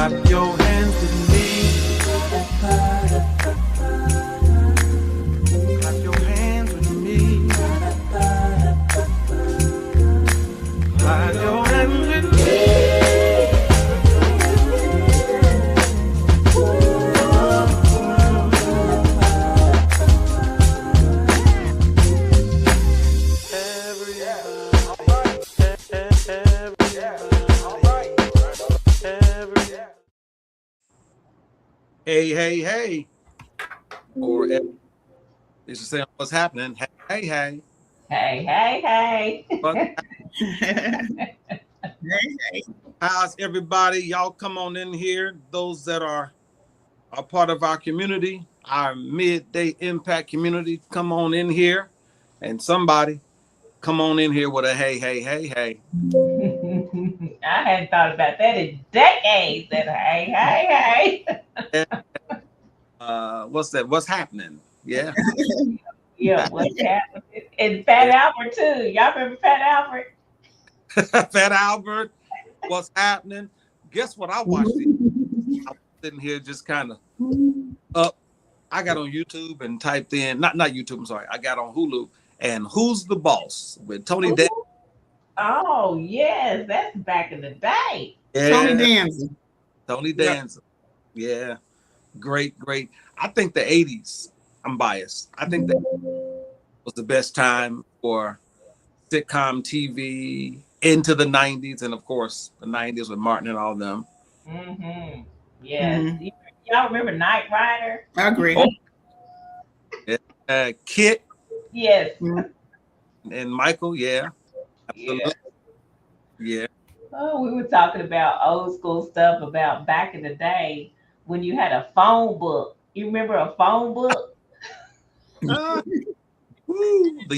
Clap your hands with me. Clap your hands with me. Clap your hands with me. Hey, hey, hey. Or they should say what's happening. Hey, hey. Hey, hey, But hey. how's everybody? Y'all come on in here. Those that are part of our community, our midday impact community, come on in here. And somebody come on in here with a hey, hey, hey, hey. I hadn't thought about that in decades. That hey, hey. What's that? What's happening? Yeah. Yeah, what's happening? And Fat Yeah. Albert too. Y'all remember Fat Albert? Fat Albert, what's happening? Guess what I watched? I was sitting here just kind of up. I got on YouTube and typed in, not YouTube, I'm sorry. I got on Hulu and Who's the Boss with Tony Dan. Oh yes, that's back in the day. Yeah, Tony Danza. Tony Yep. Danza. Yeah. Great, great. I think the 80s, I'm biased. I think that was the best time for sitcom TV into the 90s. And of course, the 90s with Martin and all of them. Mm-hmm. Yes. Y'all remember Knight Rider? I agree. Kit Yes. and Michael, yeah. Absolutely. Yeah. Oh, we were talking about old school stuff about back in the day when you had a phone book. You remember a phone book? The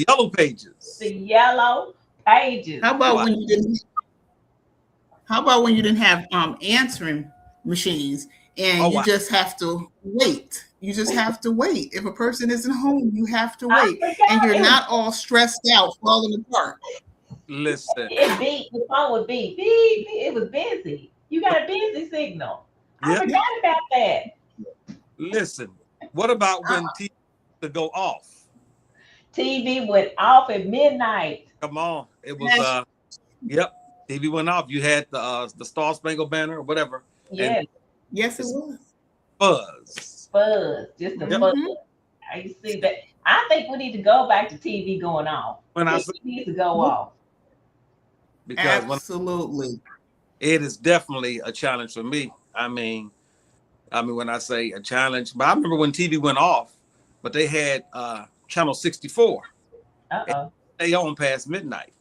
yellow pages. The yellow pages. How about when you didn't? How about when you didn't have answering machines and you just have to wait? You just have to wait. If a person isn't home, you have to wait, and you're not all stressed out, falling apart. Listen. The phone would beep. Beep, beep. It was busy. You got a busy signal. I forgot about that. Listen. What about when TV to go off? TV went off at midnight. Come on. It was TV went off. You had the Star Spangled Banner or whatever. Yes. And yes, it was. Buzz. Just the buzz. I see that. I think we need to go back to TV going off. TV needs to go off. Because absolutely, it is definitely a challenge for me. I mean, when I say a challenge, but I remember when TV went off, but they had Channel 64. They on past midnight,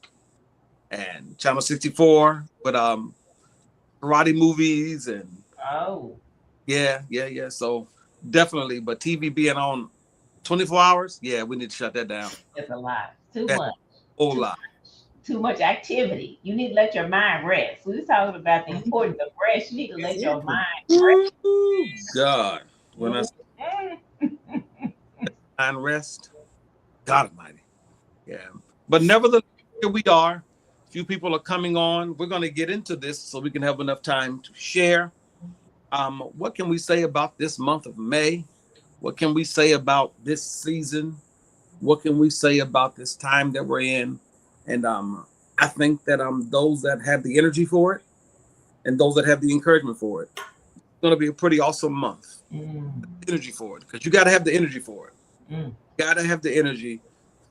and Channel 64 with karate movies and yeah. So definitely, but TV being on 24 hours, yeah, we need to shut that down. It's a lot. Too much. Whole lot. Too much activity. You need to let your mind rest. We were talking about the importance of rest. You need to let your mind rest. God, when I say mind rest, God Almighty, yeah. But nevertheless, here we are. A few people are coming on. We're going to get into this so we can have enough time to share. What can we say about this month of May? What can we say about this season? What can we say about this time that we're in? And I think that those that have the energy for it and those that have the encouragement for it, it's going to be a pretty awesome month. Energy for it, because you got to have the energy for it. Got to have the energy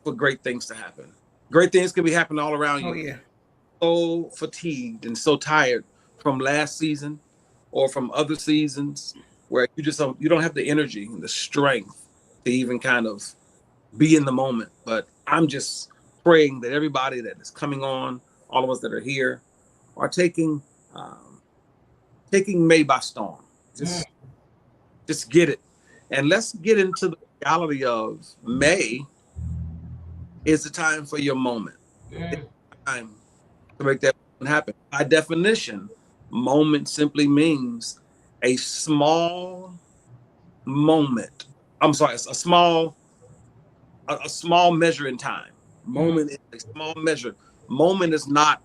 for great things to happen. Great things can be happening all around you. Oh, yeah. So fatigued and so tired from last season or from other seasons where you don't have the energy and the strength to even kind of be in the moment. But I'm just praying that everybody that is coming on, all of us that are here, are taking May by storm. Just get it. And let's get into the reality of May is the time for your moment. It's time to make that happen. By definition, moment simply means a small moment. I'm sorry, it's a small measure in time. Moment is a small measure. Moment is not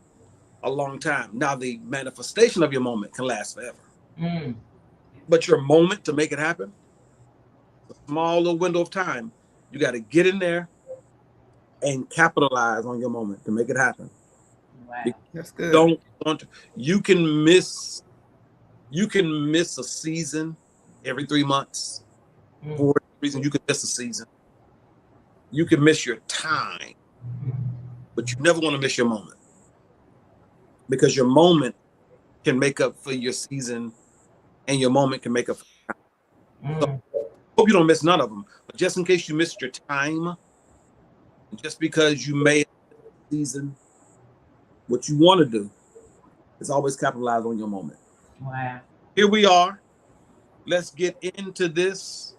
a long time. Now, the manifestation of your moment can last forever. Mm. But your moment to make it happen, a small little window of time, you got to get in there and capitalize on your moment to make it happen. Wow. That's good. Don't want to, you can miss a season every 3 months. Mm. For a reason, you can miss a season. You can miss your time, but you never want to miss your moment, because your moment can make up for your season, and your moment can make up for your time. So Mm. hope you don't miss none of them. But just in case you missed your time, just because you may have a season, what you want to do is always capitalize on your moment. Wow. Here we are. Let's get into this.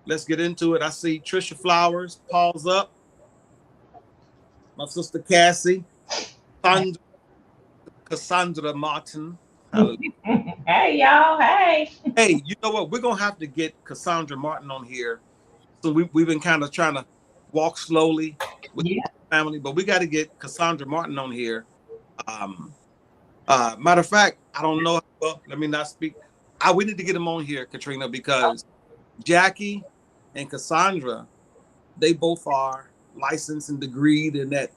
Let's get into it. I see Trisha Flowers, Paul's up, my sister Cassie, Cassandra Martin. Hallelujah. Hey y'all. Hey. Hey, you know what? We're gonna have to get Cassandra Martin on here. So we've been kind of trying to walk slowly with Yeah. the family, but we got to get Cassandra Martin on here. Um, Matter of fact, I don't know. Well, let me not speak. We need to get him on here, Katrina, because Jackie and Cassandra, they both are licensed and degreed in that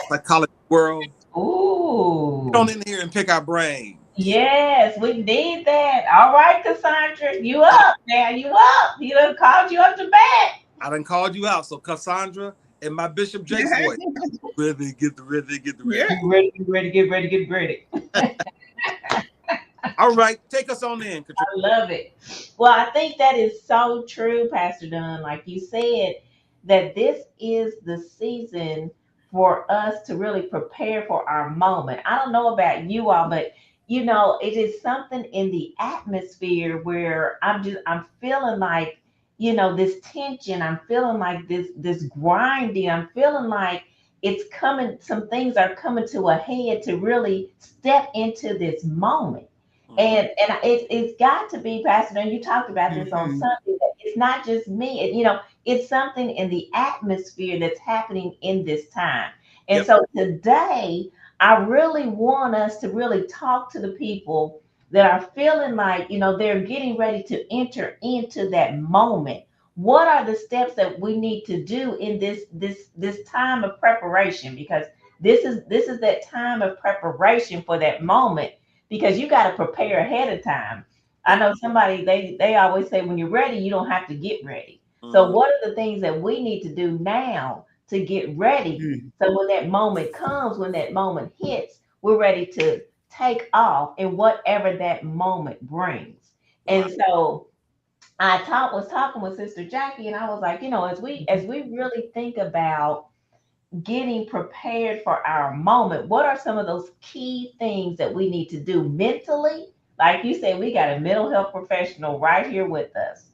psychology world. Get Ooh. on in here and pick our brain. Yes, we need that. All right, Cassandra, you up now? You up? He done called you up to bat. I done called you out. So Cassandra, in my Bishop Jake's voice, ready, get the ready, get the ready. Yeah. Get ready, get ready, get ready, get ready. All right, take us on in, Katrina. I love it. Well, I think that is so true, Pastor Dunn. Like you said, that this is the season for us to really prepare for our moment. I don't know about you all, but it is something in the atmosphere where I'm feeling like, this tension. I'm feeling like this grinding. I'm feeling like it's coming, some things are coming to a head to really step into this moment. And it's got to be, Pastor, and you talked about this on Mm-hmm. Sunday, that it's not just me. It's something in the atmosphere that's happening in this time. And Yep. so today, I really want us to really talk to the people that are feeling like, they're getting ready to enter into that moment. What are the steps that we need to do in this time of preparation? Because this is that time of preparation for that moment, because you got to prepare ahead of time. I Yep. know somebody, they always say when you're ready, you don't have to get ready. So Mhm. what are the things that we need to do now to get ready? Mm-hmm. So when that moment comes, when that moment hits, we're ready to take off in whatever that moment brings. Wow. And so was talking with Sister Jackie, and I was like, as we really think about getting prepared for our moment, what are some of those key things that we need to do mentally? Like you said, we got a mental health professional right here with us.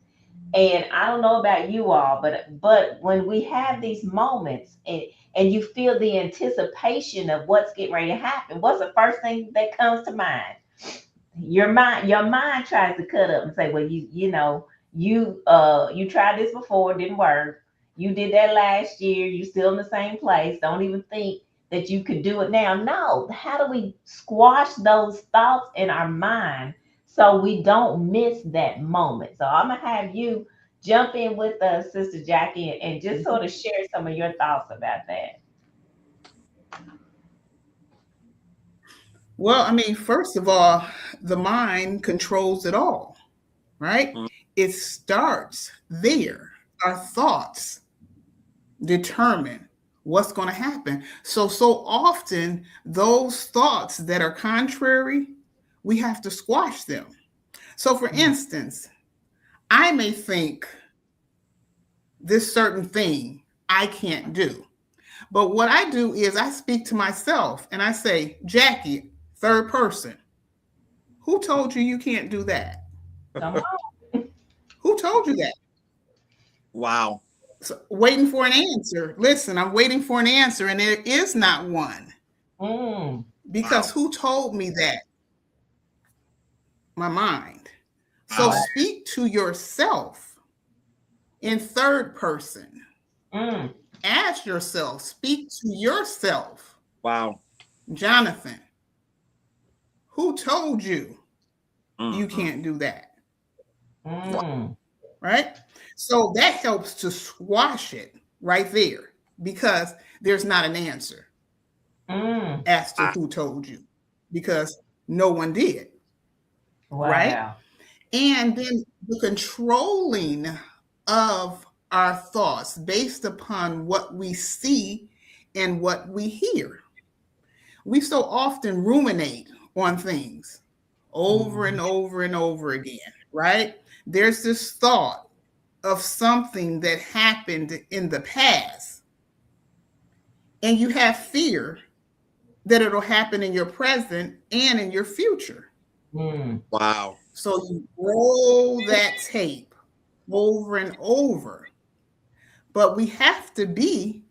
And I don't know about you all, but when we have these moments and you feel the anticipation of what's getting ready to happen, what's the first thing that comes to mind? Your mind tries to cut up and say, well, you tried this before, it didn't work. You did that last year, you still in the same place. Don't even think that you could do it now. No, how do we squash those thoughts in our mind so we don't miss that moment? So I'm gonna have you jump in with us, Sister Jackie, and just sort of share some of your thoughts about that. Well, I mean, first of all, the mind controls it all, right? Mhm. It starts there. Our thoughts determine what's going to happen. So often those thoughts that are contrary, we have to squash them. So for Mm. instance, I may think this certain thing I can't do. But what I do is I speak to myself and I say, Jackie, third person, who told you you can't do that? Come Who told you that? Wow. So, waiting for an answer. Listen, I'm waiting for an answer, and there is not one. on. Wow. Because who told me that? My mind. So Wow. Wow. speak to yourself in third person. Mm. Ask yourself, speak to yourself. Wow. Jonathan, who told you you Mm-hmm. can't do that. Wow. Mm. Right? So that helps to squash it right there because there's not an answer Mm. as to who told you because no one did. Right? Wow. And then the controlling of our thoughts based upon what we see and what we hear. We so often ruminate on things over and Mm. over and over again, right? There's this thought of something that happened in the past, and you have fear that it'll happen in your present and in your future. Mm. Wow. So you roll that tape over and over. But we have to be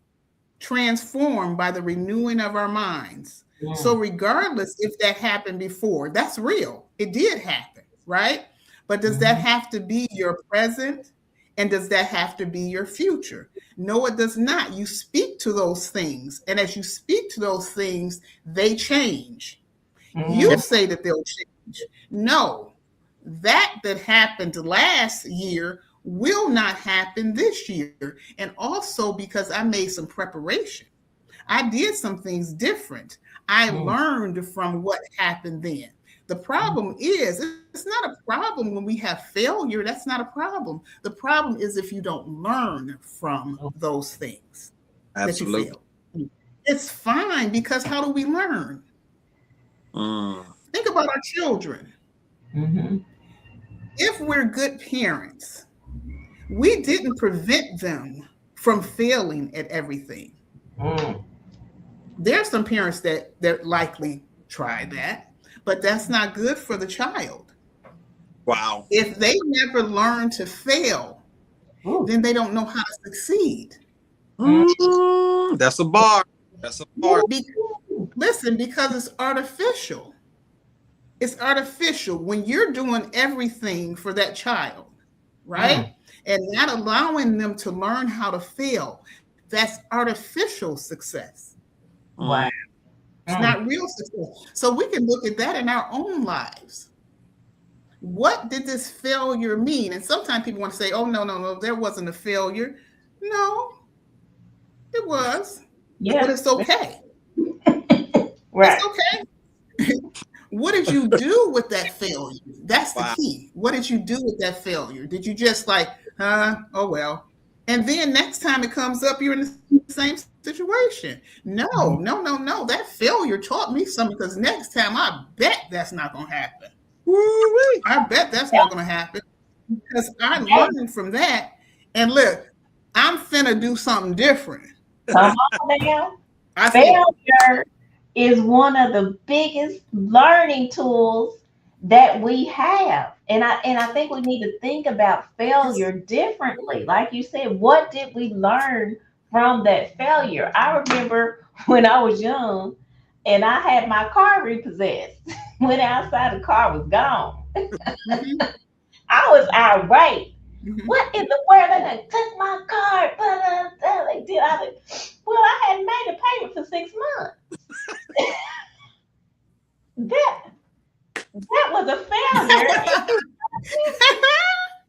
transformed by the renewing of our minds. So, Mm. regardless if that happened before, that's real. It did happen, right? But does that Mhm. have to be your present? And does that have to be your future? No, it does not. You speak to those things. And as you speak to those things, they change. Yeah. You Mm. say that they'll change. No, that happened last year will not happen this year. And also because I made some preparation. I did some things different. I Mm. learned from what happened then. The problem is, it's not a problem when we have failure. That's not a problem. The problem is if you don't learn from Mm. those things that you Absolutely. failed. It's fine because how do we learn? Mm. Think about our children. Mhm. If we're good parents, we didn't prevent them from failing at everything. Mm. There's some parents that likely try that, but that's not good for the child. Wow. If they never learn to fail, Ooh. then they don't know how to succeed. Mm. That's a bar. That's a bar. Be- Listen, because it's artificial. It's artificial when you're doing everything for that child, right? Mm. And not allowing them to learn how to fail. That's artificial success. Wow. Mm. It's Mm. not real success. So we can look at that in our own lives. What did this failure mean? And sometimes people want to say, oh, no, no, no, there wasn't a failure. No, it was, but Yeah. it's okay. It's Right. okay. What did you do with that failure? That's the Wow. key. What did you do with that failure? Did you just like, oh, well. And then next time it comes up, you're in the same situation. No, no, Mhm. no, no. That failure taught me something because next time I bet that's not going to happen. Woo-wee. I bet that's not Yeah. going to happen because I Yeah. learned from that. And look, I'm finna do something different. Come on now. I failed. Failure is one of the biggest learning tools that we have. And I think we need to think about It's, failure differently. Like you said, what did we learn from that failure? I remember when I was young and I had my car repossessed. Went outside, the car was gone. mhm, I was irate. mhm. What in the world? They done took my car. Blah, blah, blah. They did. Well, I hadn't made a payment for 6 months. That that was a failure.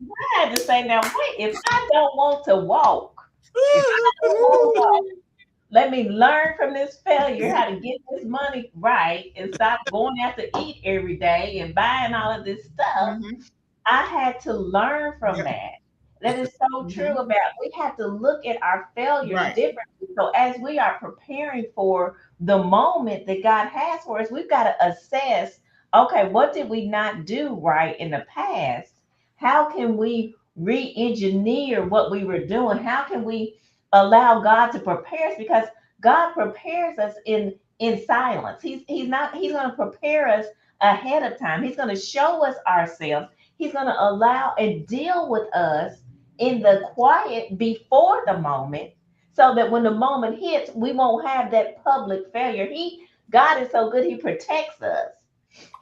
I had to say, now wait, if I don't want to walk, if I don't want to walk, let me learn from this failure how to get this money right and stop going out to eat every day and buying all of this stuff. Mhm. I had to learn from Yep. that. That is so true Mhm. about we have to look at our failures Right. differently. So as we are preparing for the moment that God has for us, we've got to assess, okay, what did we not do right in the past? How can we re-engineer what we were doing? How can we allow God to prepare us? Because God prepares us in silence. He's going to prepare us ahead of time. He's going to show us ourselves. He's going to allow and deal with us in the quiet before the moment so that when the moment hits, we won't have that public failure. God is so good, he protects us.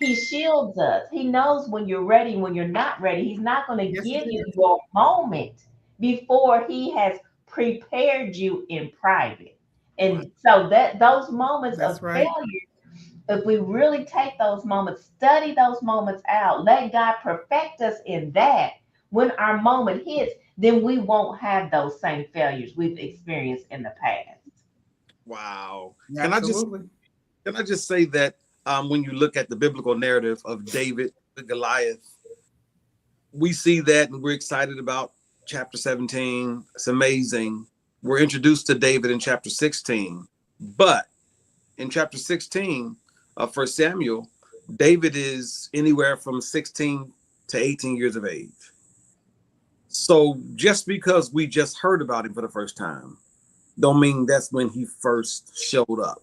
He shields us. He knows when you're ready, when you're not ready. He's not going to Yes, it give you is. your moment before he has prepared you in private. Wow. And so that those moments of That's right. failure if we really take those moments, study those moments out, let God perfect us in that, when our moment hits, then we won't have those same failures we've experienced in the past. Wow. Absolutely. Can I just say that when you look at the biblical narrative of David with Goliath, we see that and we're excited about chapter 17. It's amazing. We're introduced to David in chapter 16. But in chapter 16 of First Samuel, David is anywhere from 16 to 18 years of age. So just because we just heard about him for the first time, don't mean that's when he first showed up.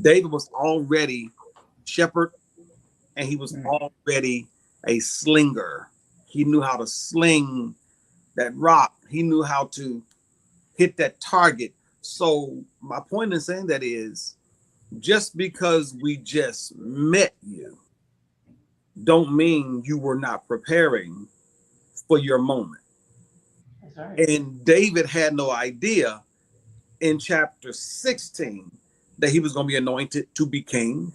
David was already shepherd, and he was already a slinger. He knew how to sling that rock. He knew how to hit that target. So my point in saying that is, just because we just met you, don't mean you were not preparing for your moment. That's right. And David had no idea in chapter 16 that he was going to be anointed to be king.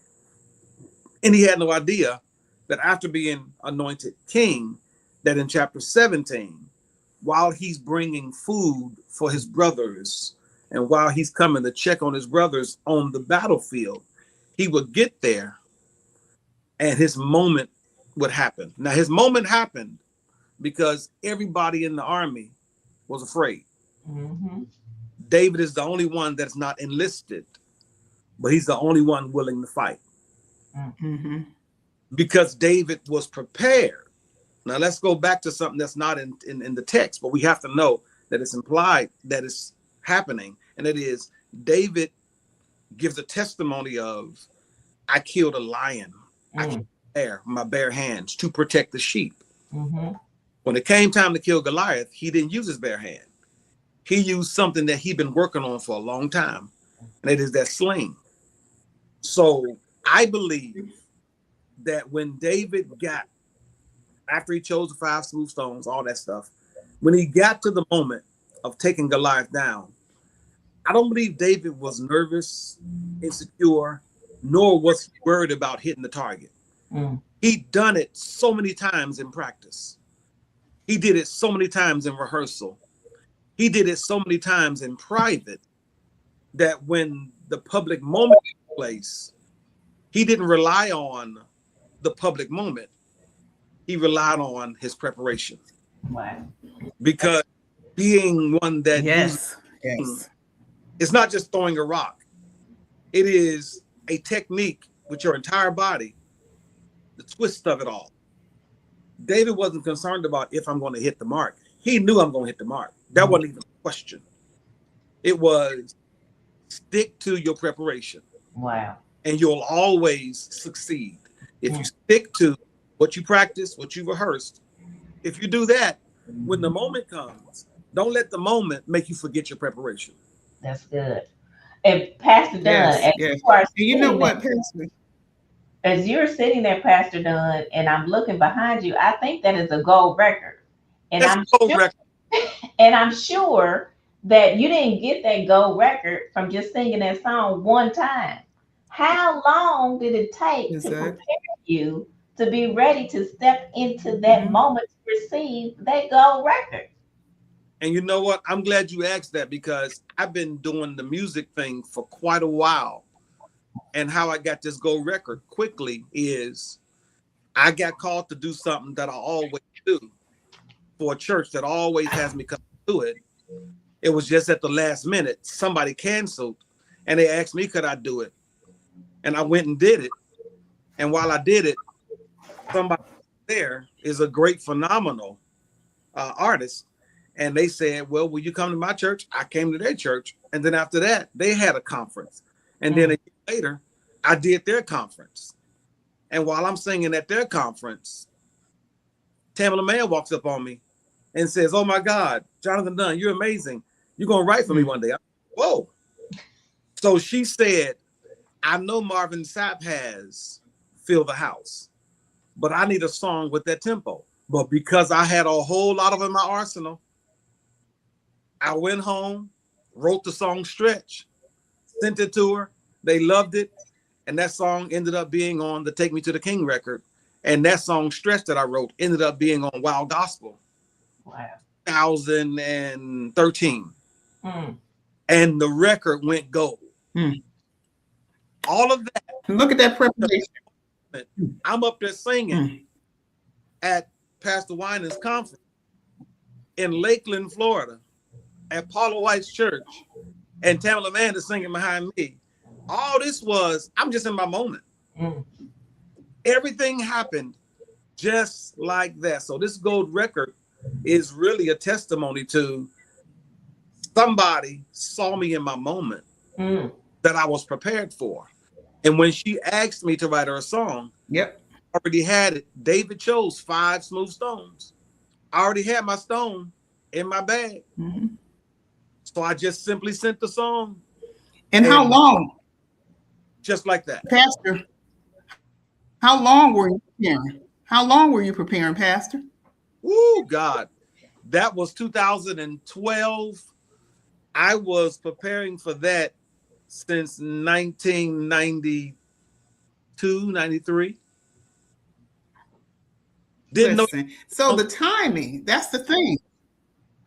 And he had no idea that after being anointed king, that in chapter 17, while he's bringing food for his brothers and while he's coming to check on his brothers on the battlefield, he would get there and his moment would happen. Now, his moment happened because everybody in the army was afraid. Mm-hmm. David is the only one that's not enlisted, but he's the only one willing to fight. Mm-hmm. Because David was prepared. Now let's go back to something that's not in the text, but we have to know that it's implied that it's happening. And it is David gives a testimony of, I killed a lion. I killed a bear, my bare hands to protect the sheep. Mm-hmm. When it came time to kill Goliath, he didn't use his bare hand. He used something that he'd been working on for a long time, and it is that sling. So I believe that when David got, after he chose the 5 smooth stones, all that stuff, when he got to the moment of taking Goliath down, I don't believe David was nervous, insecure, nor was he worried about hitting the target. He'd done it so many times in practice. He did it so many times in rehearsal. He did it so many times in private that when the public moment took place, he didn't rely on the public moment. He relied on his preparation. Wow. Because being one that Yes. it's not just throwing a rock. It is a technique with your entire body, the twist of it all. David wasn't concerned about if I'm going to hit the mark. He knew I'm going to hit the mark. That wasn't even a question. It was stick to your preparation. Wow. And you'll always succeed. If you stick to what you practice, what you rehearsed, if you do that, when the moment comes, don't let the moment make you forget your preparation. That's good. And Pastor Dunn, you know what, Pastor? As you're sitting there, Pastor Dunn, and I'm looking behind you, I think that is a gold record. And I'm sure that you didn't get that gold record from just singing that song one time. How long did it take to prepare you to be ready to step into that moment to receive that gold record? And you know what? I'm glad you asked that because I've been doing the music thing for quite a while. And how I got this gold record quickly is I got called to do something that I always do for a church that always has me come to it. It was just at the last minute, somebody canceled and they asked me, could I do it? And I went and did it. And while I did it, somebody there is a great, phenomenal artist. And they said, well, will you come to my church? I came to their church. And then after that, they had a conference. And then a year later, I did their conference. And while I'm singing at their conference, Tamala Mann walks up on me and says, oh my God, Jonathan Dunn, you're amazing. You're going to write for me one day. Whoa. So she said, I know Marvin Sapp has Fill the House, but I need a song with that tempo. But because I had a whole lot of them in my arsenal, I went home, wrote the song Stretch, sent it to her. They loved it. And that song ended up being on the Take Me to the King record. And that song, Stretch, that I wrote, ended up being on Wild Gospel. Wow. 2013. Mm. And the record went gold. Mm. All of that. Look at that preparation. I'm up there singing Mm. at Pastor Winans' conference in Lakeland, Florida, at Paula White's church, and Tamala Mann is singing behind me. All this was, I'm just in my moment. Mm. Everything happened just like that. So this gold record is really a testimony to somebody saw me in my moment that I was prepared for. And when she asked me to write her a song, yep, I already had it. David chose 5 smooth stones. I already had my stone in my bag. Mm-hmm. So I just simply sent the song. And how long? Just like that. Pastor, how long were you preparing? How long were you preparing, Pastor? Oh, God. That was 2012. I was preparing for that since 1992, 93. Didn't Listen, know. so the timing, that's the thing.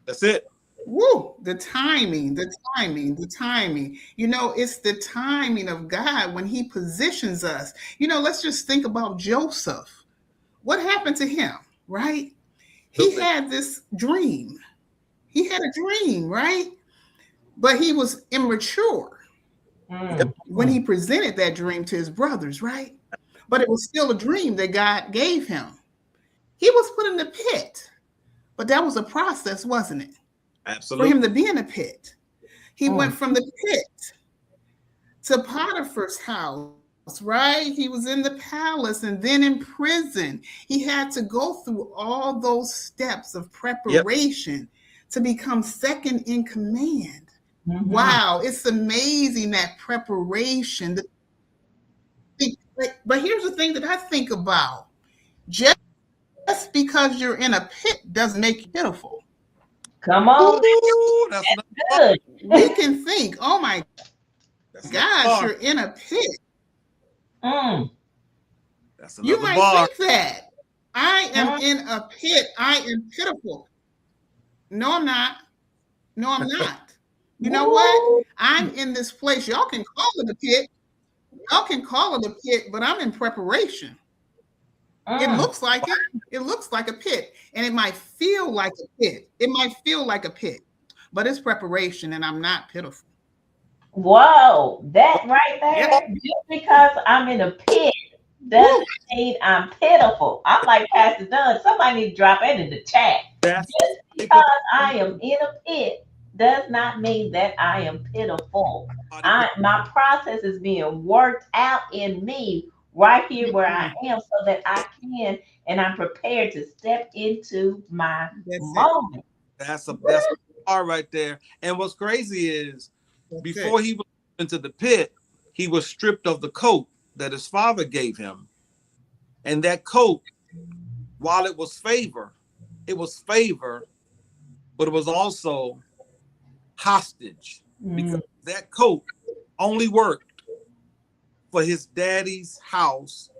That's it. Woo, the timing, the timing, the timing. It's the timing of God when he positions us. Let's just think about Joseph. What happened to him, right? He had this dream. He had a dream, right? But he was immature when he presented that dream to his brothers, right? But it was still a dream that God gave him. He was put in the pit, but that was a process, wasn't it? Absolutely. For him to be in a pit. He went from the pit to Potiphar's house, right? He was in the palace and then in prison. He had to go through all those steps of preparation to become second in command. Mm-hmm. Wow, it's amazing, that preparation. But here's the thing that I think about. Just because you're in a pit doesn't make you pitiful. Come on. Ooh, that's good. We can think, oh my gosh, you're in a pit. That's you might bar. think that. I am in a pit. I am pitiful. No, I'm not. No, I'm not. You know what? I'm in this place. Y'all can call it a pit. Y'all can call it a pit, but I'm in preparation. It looks like it. It looks like a pit. And it might feel like a pit. It might feel like a pit. But it's preparation, and I'm not pitiful. Whoa, that right there, just because I'm in a pit doesn't mean I'm pitiful. I'm like Pastor Dunn. Somebody need to drop it in the chat. Just because I am in a pit does not mean that I am pitiful. My process is being worked out in me right here where I am, so that I can, and I'm prepared to step into my moment. That's a bar right there. And what's crazy is, before he was into the pit, he was stripped of the coat that his father gave him. And that coat, while it was favor, but it was also hostage, because that coat only worked for his daddy's house.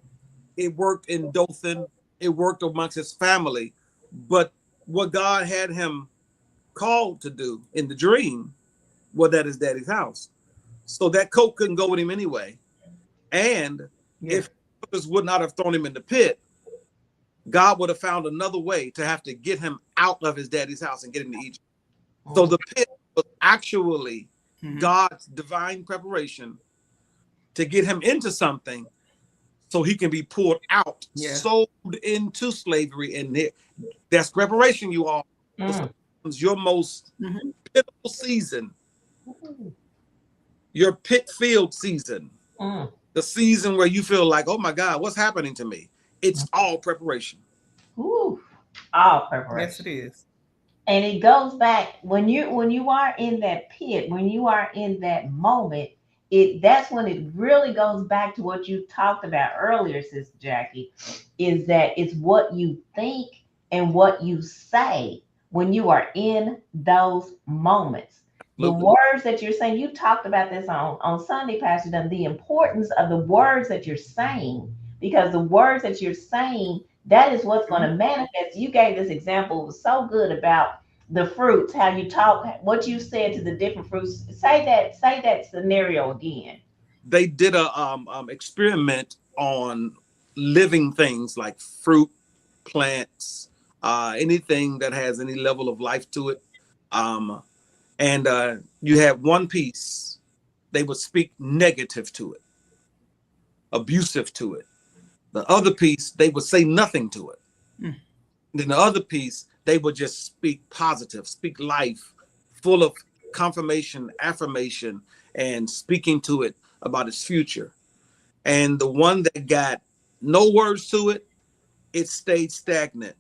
It worked in Dothan. It worked amongst his family. But what God had him called to do in the dream was at his daddy's house. So that coat couldn't go with him anyway. And if others would not have thrown him in the pit, God would have found another way to have to get him out of his daddy's house and get him to Egypt. So the pit was actually God's divine preparation to get him into something so he can be pulled out, sold into slavery. And that's preparation, you all. Your most pivotal season, your pit-filled season, the season where you feel like, oh my God, what's happening to me? It's all preparation. Ooh, all preparation. Yes, it is. And it goes back when you are in that pit, when you are in that moment, that's when it really goes back to what you talked about earlier, Sister Jackie, is that it's what you think and what you say when you are in those moments. The words that you're saying, you talked about this on Sunday, Pastor Dunn, the importance of the words that you're saying, because the words that you're saying, that is what's going to manifest. You gave this example, it was so good about the fruits, how you talk, what you said to the different fruits. Say that scenario again. They did a experiment on living things like fruit, plants, anything that has any level of life to it. And you had one piece, they would speak negative to it, abusive to it. The other piece, they would say nothing to it. Then the other piece, they would just speak positive, speak life, full of confirmation, affirmation, and speaking to it about its future. And the one that got no words to it, it stayed stagnant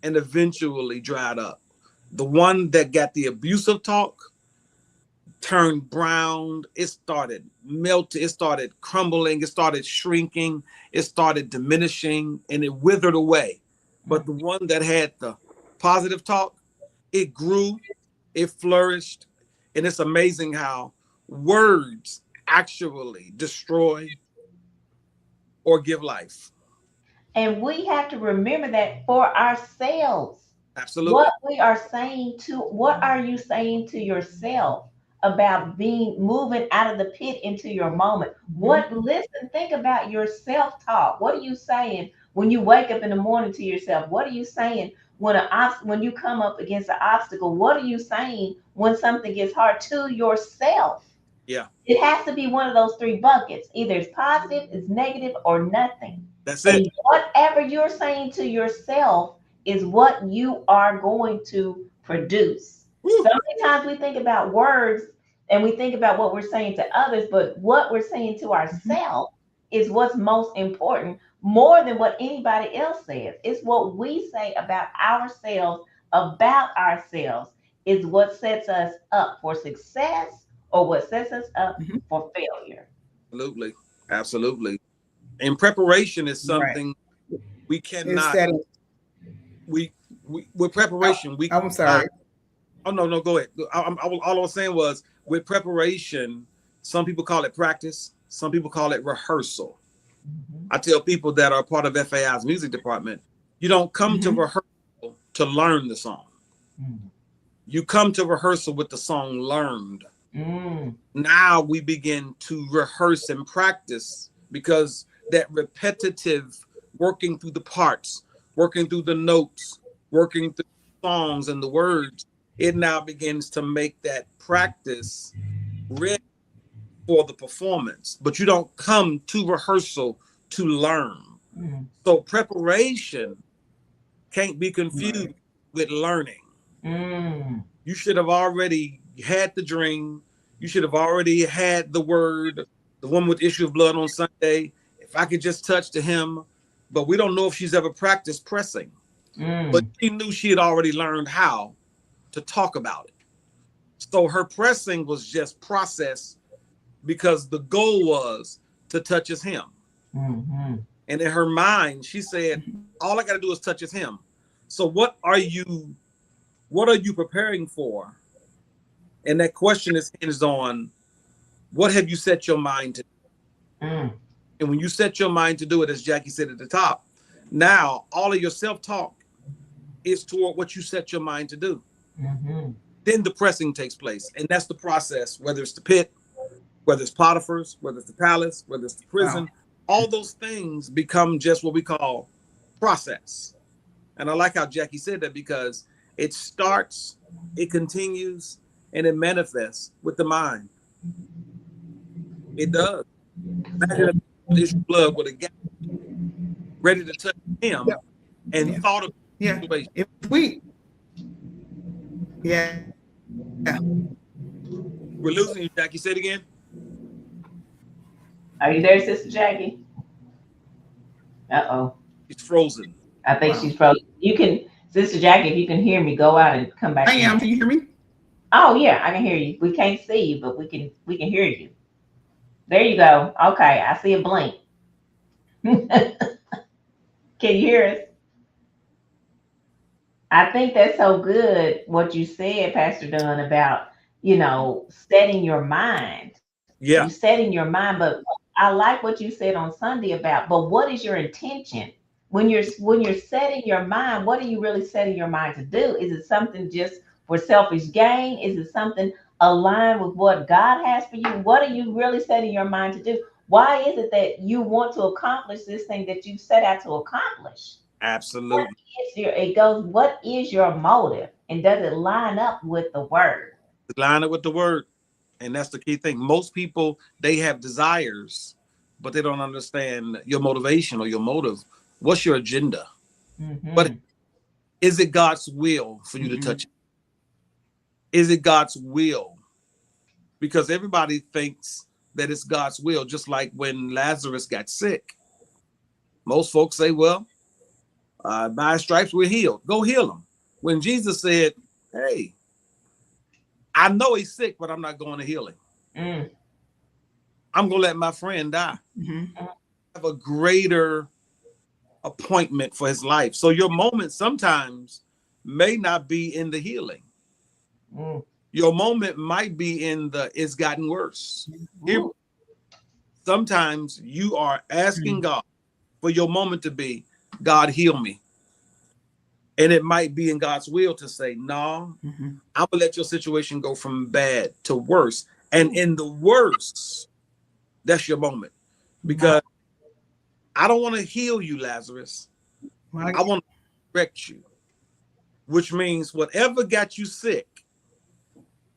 and eventually dried up. The one that got the abusive talk turned brown, it started melting, it started crumbling, it started shrinking, it started diminishing, and it withered away. But the one that had the positive talk, it grew, it flourished, and it's amazing how words actually destroy or give life. And we have to remember that for ourselves. Absolutely. What are you saying to yourself about being moving out of the pit into your moment? Think about your self-talk. What are you saying when you wake up in the morning to yourself? What are you saying when you come up against an obstacle? What are you saying when something gets hard to yourself? Yeah. It has to be one of those three buckets. Either it's positive, it's negative, or nothing. That's it. And whatever you're saying to yourself is what you are going to produce. So many times we think about words and we think about what we're saying to others, but what we're saying to ourselves is what's most important, more than what anybody else says. It's what we say about ourselves is what sets us up for success or what sets us up for failure. Absolutely. Absolutely. And preparation is something we cannot. We with preparation we. I'm sorry. Oh no, go ahead. All I was saying was with preparation, some people call it practice, some people call it rehearsal. I tell people that are part of FAI's music department, you don't come to rehearsal to learn the song. You come to rehearsal with the song learned. Now we begin to rehearse and practice because that repetitive working through the parts, working through the notes, working through the songs and the words, it now begins to make that practice ready for the performance. But you don't come to rehearsal to learn. So preparation can't be confused with learning. You should have already had the dream. You should have already had the word, the woman with the issue of blood on Sunday. If I could just touch the hem, but we don't know if she's ever practiced pressing. But she knew she had already learned how to talk about it. So her pressing was just process because the goal was to touch his hem. And in her mind, she said, all I got to do is touch his hem. So what are you preparing for? And that question is hinged on what have you set your mind to do? And when you set your mind to do it, as Jackie said at the top, now all of your self-talk is toward what you set your mind to do. Then the pressing takes place. And that's the process, whether it's the pit, whether it's Potiphar's, whether it's the palace, whether it's the prison, all those things become just what we call process. And I like how Jackie said that because it starts, it continues, and it manifests with the mind. It does. Imagine this blood with a gap ready to touch him and thought of the situation. If we We're losing you, Jackie. Say it again. Are you there, Sister Jackie? She's frozen. I think she's frozen. You can, Sister Jackie, if you can hear me, go out and come back. I am. Can you hear me? Oh yeah, I can hear you. We can't see you, but we can hear you. There you go. Okay, I see a blink. Can you hear us? I think that's so good what you said, Pastor Dunn, about setting your mind. You Yeah, setting your mind, but I like what you said on Sunday about, but what is your intention? When you're setting your mind, what are you really setting your mind to do? Is it something just for selfish gain? Is it something aligned with what God has for you? What are you really setting your mind to do? Why is it that you want to accomplish this thing that you set out to accomplish? What absolutely. what is your motive? And does it line up with the word? Line it with the word. And that's the key thing. Most people, they have desires, but they don't understand your motivation or your motive. What's your agenda? What Mm-hmm. is it? God's will for you to Mm-hmm. touch it? Is it God's will? Because everybody thinks that it's God's will, just like when Lazarus got sick. Most folks say, well, by his stripes we're healed. Go heal him. When Jesus said, hey, I know he's sick, but I'm not going to heal him. Mm. I'm going to let my friend die. Mm-hmm. Have a greater appointment for his life. So your moment sometimes may not be in the healing. Mm. Your moment might be in the it's gotten worse. Here, Ooh. sometimes you are asking Mm-hmm. God for your moment to be, God, heal me. And it might be in God's will to say, no, Mm-hmm. I'm gonna let your situation go from bad to worse. And in the worst, that's your moment. My, Because I don't want to heal you, Lazarus. My, I want to correct you, which means whatever got you sick,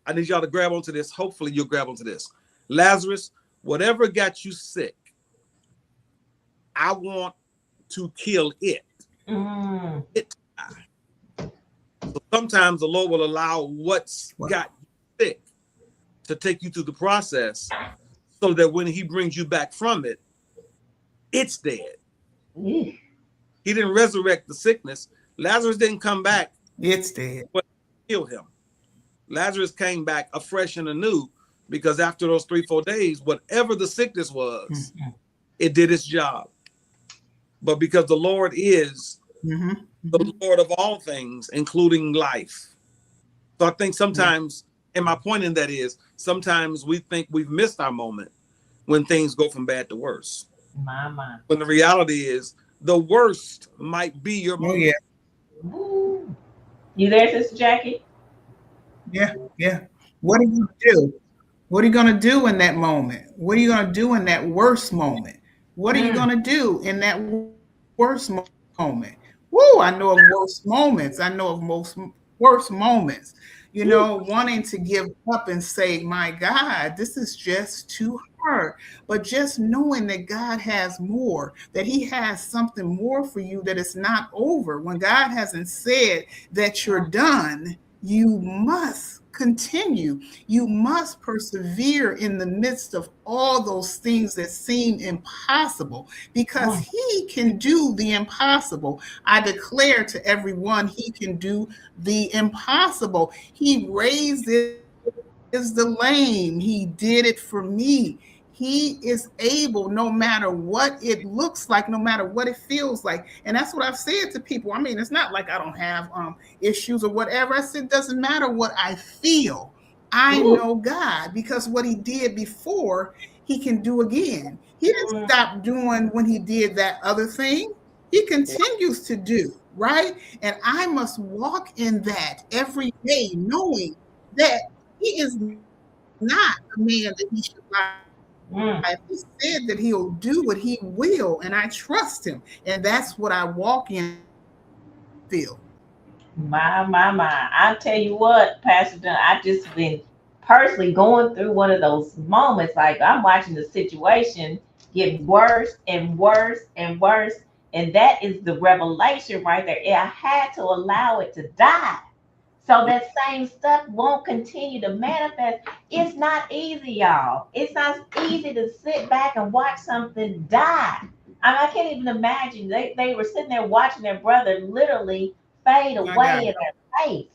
I need y'all to grab onto this. Hopefully, you'll grab onto this. Lazarus, whatever got you sick, I want to kill it. mm. It. So sometimes the Lord will allow what's wow. got you sick to take you through the process so that when he brings you back from it, it's dead. Eesh. He didn't resurrect the sickness. Lazarus didn't come back It's dead. but kill him. Lazarus came back afresh and anew because after those 3, 4 days, whatever the sickness was, Mm-hmm. it did its job. But because the Lord is Mm-hmm. the Mm-hmm. Lord of all things, including life. So I think Yeah. sometimes, and my point in that is, sometimes we think we've missed our moment when things go from bad to worse. My. When the reality is, the worst might be your Oh moment. yeah. Ooh. You there, Sister Jackie? Yeah. Yeah. What are you gonna do? What are you gonna do in that moment? What are you gonna do in that worst moment? What are you Mm. gonna do in that worst moment? Woo! I know of worst moments. I know of worst moments. Woo. Wanting to give up and say, "My God, this is just too hard." But just knowing that God has more, that He has something more for you, that it's not over. When God hasn't said that you're done, you must continue. You must persevere in the midst of all those things that seem impossible because Mm. He can do the impossible. I declare to everyone, He can do the impossible. He raised the lame. He did it for me. He is able, no matter what it looks like, no matter what it feels like. And that's what I've said to people. I mean, it's not like I don't have issues or whatever. I said, it doesn't matter what I feel. I Ooh. know God because what He did before, He can do again. He didn't Mm. stop doing when He did that other thing. He continues to do, right? And I must walk in that every day, knowing that He is not a man that He should lie. If He said that He'll do Mm. it, He will, and I trust Him. And that's what I walk in, and that's what I feel. My. I'll tell you what, Pastor Dunn, I just been personally going through one of those moments. Like I'm watching the situation get worse and worse and worse. And that is the revelation right there. I had to allow it to die. So that same stuff won't continue to manifest. It's not easy, y'all. It's not easy to sit back and watch something die. I can't even imagine. They were sitting there watching their brother literally fade My God. away in their face.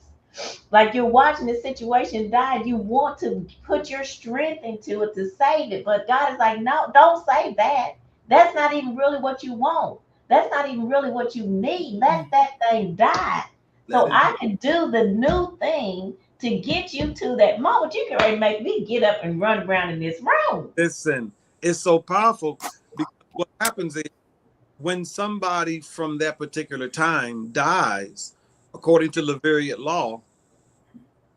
Like you're watching the situation die. You want to put your strength into it to save it. But God is like, no, don't save that. That's not even really what you want. That's not even really what you need. Let that thing die Let so it. I can do the new thing to get you to that moment. You can already make me get up and run around in this room. Listen, it's so powerful because what happens is when somebody from that particular time dies, according to Levitical law,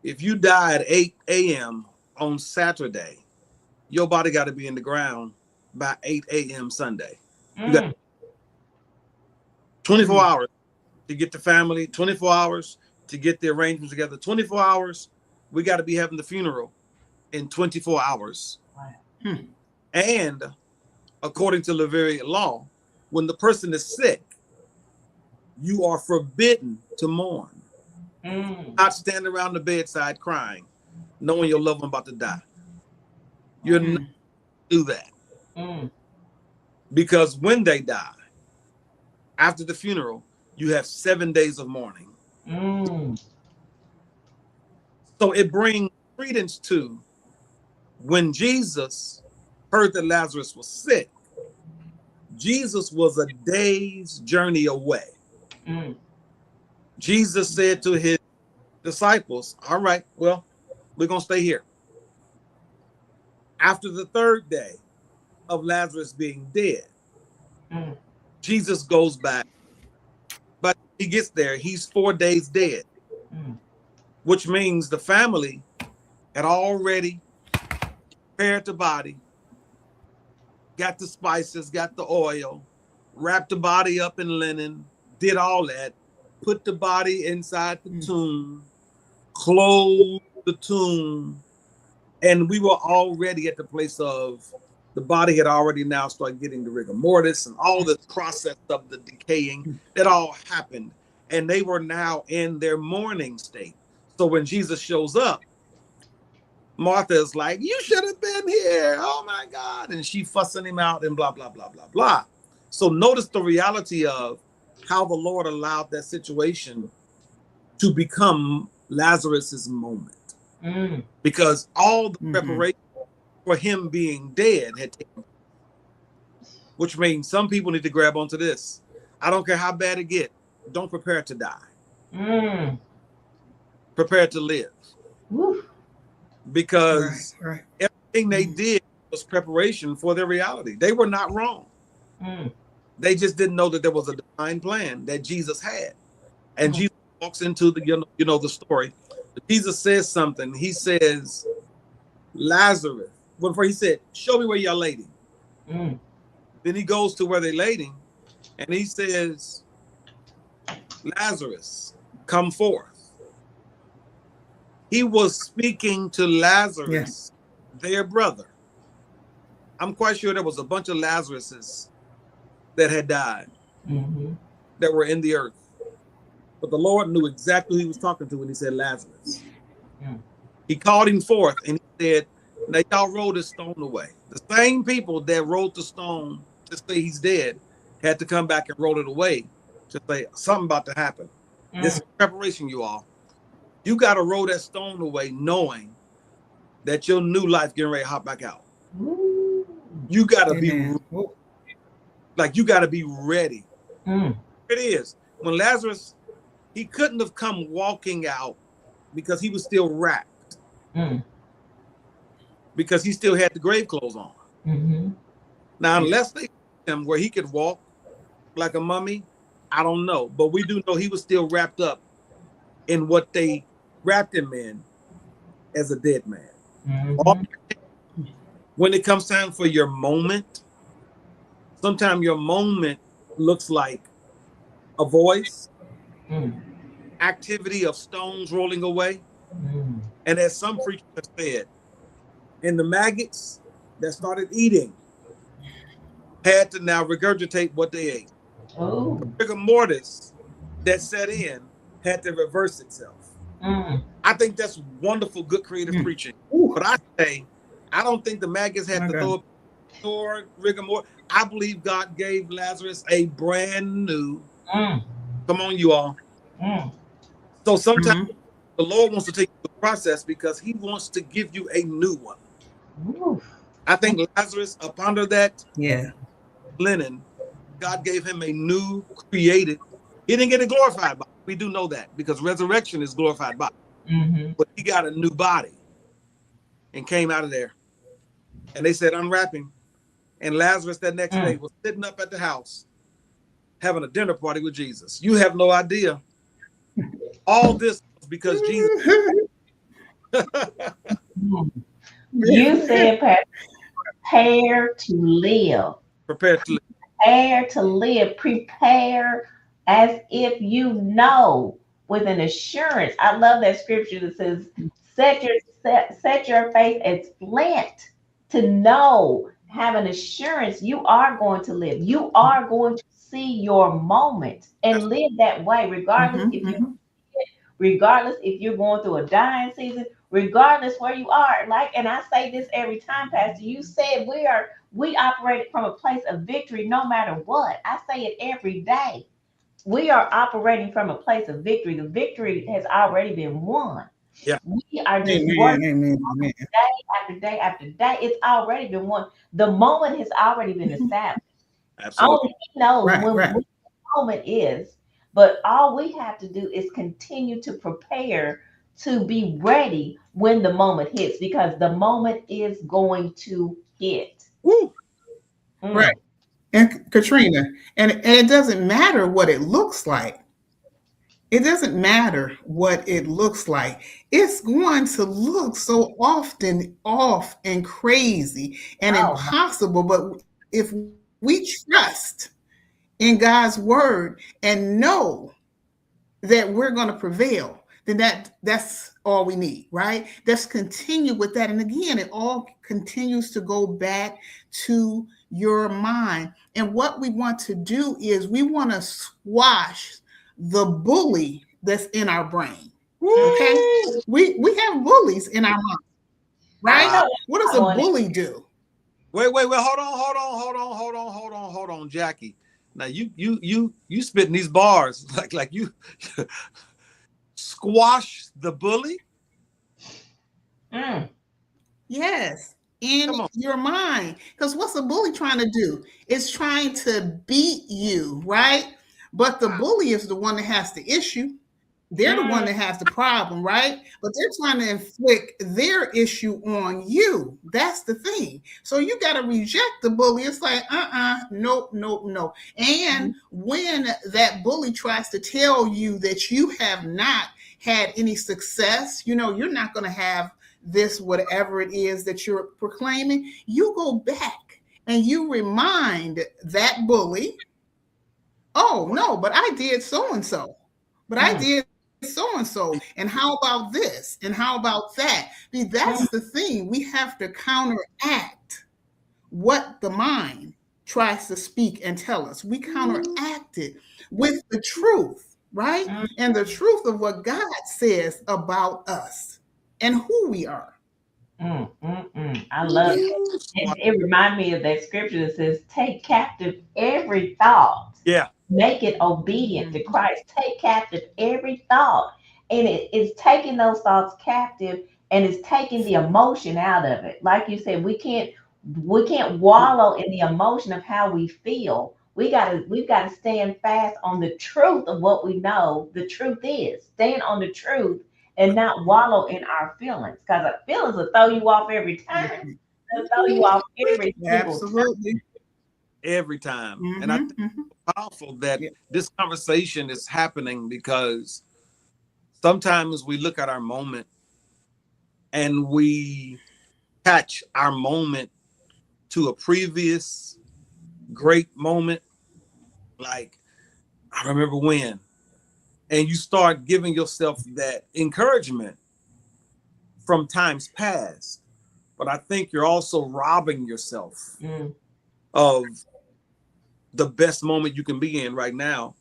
if you die at 8 a.m. on Saturday, your body got to be in the ground by 8 a.m. Sunday. You got 24 hours to get the family, 24 hours to get the arrangements together, 24 hours. We got to be having the funeral in 24 hours. Wow. And according to Levitical law, when the person is sick, you are forbidden to mourn. Not stand around the bedside crying, knowing your loved one about to die. You're not do that. Because when they die, after the funeral, you have 7 days of mourning. So it brings credence to when Jesus heard that Lazarus was sick, Jesus was a day's journey away. Jesus said to his disciples, all right, well, we're going to stay here. After the third day of Lazarus being dead, Jesus goes back. But he gets there, he's 4 days dead, which means the family had already prepared the body, got the spices, got the oil, wrapped the body up in linen, did all that, put the body inside the tomb, closed the tomb, and we were already at the place of the body had already now started getting the rigor mortis and all the process of the decaying that all happened. And they were now in their mourning state. So when Jesus shows up, Martha is like, you should have been here. Oh my God. And she fussing him out and blah, blah, blah, blah, blah. So notice the reality of how the Lord allowed that situation to become Lazarus's moment. Because all the preparation for him being dead had taken place. Which means some people need to grab onto this. I don't care how bad it gets. Don't prepare to die. Prepare to live. Because everything they did was preparation for their reality. They were not wrong. They just didn't know that there was a divine plan that Jesus had. And Jesus walks into the, you know the story. Jesus says something. He says, Lazarus. Before he said, show me where y'all laid him. Then he goes to where they laid him, and he says, Lazarus, come forth. He was speaking to Lazarus, their brother. I'm quite sure there was a bunch of Lazaruses that had died, that were in the earth. But the Lord knew exactly who he was talking to when he said Lazarus. He called him forth and he said, now y'all roll this stone away. The same people that rolled the stone to say he's dead had to come back and roll it away to say something about to happen. This is preparation, you all. You got to roll that stone away knowing that your new life getting ready to hop back out. You got to be like, you got to be ready. It is. When Lazarus, he couldn't have come walking out because he was still wrapped. Because he still had the grave clothes on. Now, unless they him where he could walk like a mummy, I don't know. But we do know he was still wrapped up in what they wrapped him in as a dead man. When it comes time for your moment, sometimes your moment looks like a voice, activity of stones rolling away. And as some preachers have said, and the maggots that started eating had to now regurgitate what they ate. The rigor mortis that set in had to reverse itself. I think that's wonderful, good creative preaching. But I say, I don't think the maggots had to throw up rigor mortis. I believe God gave Lazarus a brand new. Come on, you all. So sometimes the Lord wants to take the process because he wants to give you a new one. I think Lazarus, up under that linen, God gave him a new created. He didn't get a glorified body. We do know that because resurrection is glorified body. Mm-hmm. but he got a new body and came out of there. And they said, unwrap him. And Lazarus that next day was sitting up at the house having a dinner party with Jesus. You have no idea. All this was because Jesus. You said, Pastor, prepare to live. Prepared to live. Prepare to live. Prepare as if you know with an assurance. I love that scripture that says, set your faith as flint to know, have an assurance you are going to live. You are going to see your moment and live that way, regardless if you regardless if you're going through a dying season, regardless where you are. Like, and I say this every time, Pastor, you said we operate from a place of victory no matter what. I say it every day. We are operating from a place of victory. The victory has already been won. Yeah. We are just Amen, amen, amen. day after day after day. It's already been won. The moment has already been established. Absolutely. Only he knows Right, when right. the moment is. But all we have to do is continue to prepare to be ready when the moment hits, because the moment is going to hit. Woo. Right. And Katrina, and it doesn't matter what it looks like. It doesn't matter what it looks like. It's going to look so often off and crazy and Oh, impossible. But if we trust in God's word and know that we're going to prevail, then that's all we need, right? Let's continue with that. And again, it all continues to go back to your mind. And what we want to do is we want to squash the bully that's in our brain. Okay? We have bullies in our mind, right? What does a bully do? Wait. Hold on, Jackie. Now you spitting these bars like you squash the bully. Yes, in your mind. Because what's a bully trying to do? It's trying to beat you, right? But the bully is the one that has the issue. They're the one that has the problem, right? But they're trying to inflict their issue on you. That's the thing. So you got to reject the bully. It's like, nope, nope, no. And when that bully tries to tell you that you have not had any success, you're not going to have this, whatever it is that you're proclaiming, you go back and you remind that bully, oh, no, but I did so-and-so. But I did so-and-so. And how about this? And how about that? See, that's the thing. We have to counteract what the mind tries to speak and tell us. We counteract it with the truth, right? And the truth of what God says about us and who we are. I love it. It reminds me of that scripture that says, take captive every thought. Yeah. Make it obedient to Christ. Take captive every thought. And it's taking those thoughts captive, and it's taking the emotion out of it. Like you said, we can't wallow in the emotion of how we feel. We've got to stand fast on the truth of what we know. The truth is, stand on the truth and not wallow in our feelings, because our feelings will throw you off every time. They'll throw you off every single time. Every time. And I think it's powerful that this conversation is happening, because sometimes we look at our moment and we attach our moment to a previous great moment. Like, I remember when. And you start giving yourself that encouragement from times past. But I think you're also robbing yourself of the best moment you can be in right now.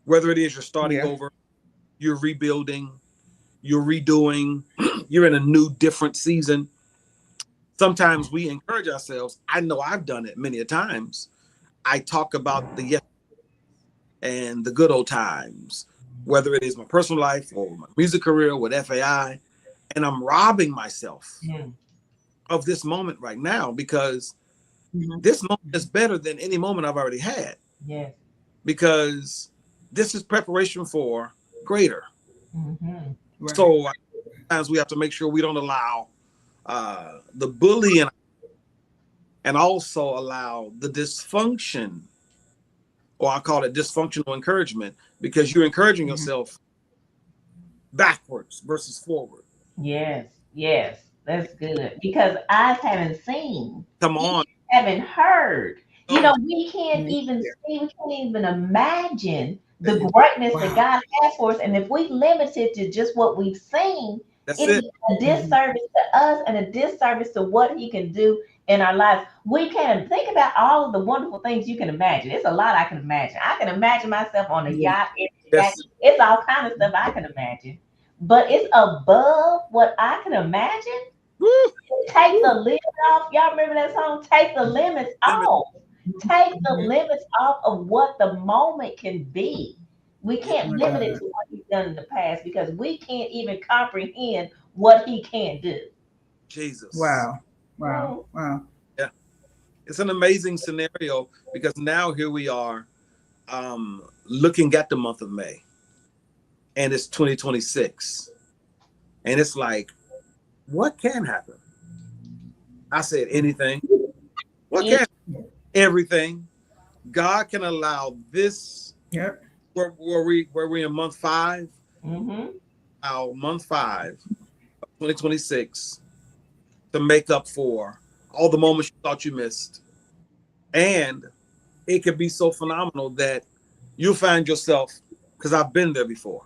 Whether it is you're starting over, you're rebuilding, you're redoing, you're in a new, different season. Sometimes we encourage ourselves. I know I've done it many a times. I talk about the and the good old times, whether it is my personal life or my music career with FAI, and I'm robbing myself of this moment right now, because this moment is better than any moment I've already had. Yes. Because this is preparation for greater. Right. So sometimes we have to make sure we don't allow the bullying and also allow the dysfunction, or I call it dysfunctional encouragement, because you're encouraging yourself backwards versus forward. Yes, yes, that's good because eyes haven't seen, Come ears on. haven't heard. You Oh, know, we can't even Yeah. see, we can't even imagine there the you go. greatness that Wow. God has for us. And if we limit it to just what we've seen, That's it it. is a Mhm. disservice to us and a disservice to what He can do in our lives. We can't think about all of the wonderful things you can imagine. It's a lot I can imagine. I can imagine myself on a Yeah. yacht, everything. Yes. It's all kind of stuff I can imagine, but it's above what I can imagine. Woo. Take the Woo. limit off. Y'all remember that song? Take the limits Limit. off. Take the Mhm. limits off of what the moment can be. We Yeah, Oh can't my limit it God. to what He's done in the past because we can't even comprehend what He can do. Jesus. Wow. Wow. Mm, Wow. Yeah. It's an amazing scenario because now here we are looking at the month of May, and it's 2026. And it's like, what can happen? I said anything. What it- can? Everything. God can allow this, Yep. where we're in month five, mhm, our month five of 2026, to make up for all the moments you thought you missed. And it could be so phenomenal that you find yourself, because I've been there before,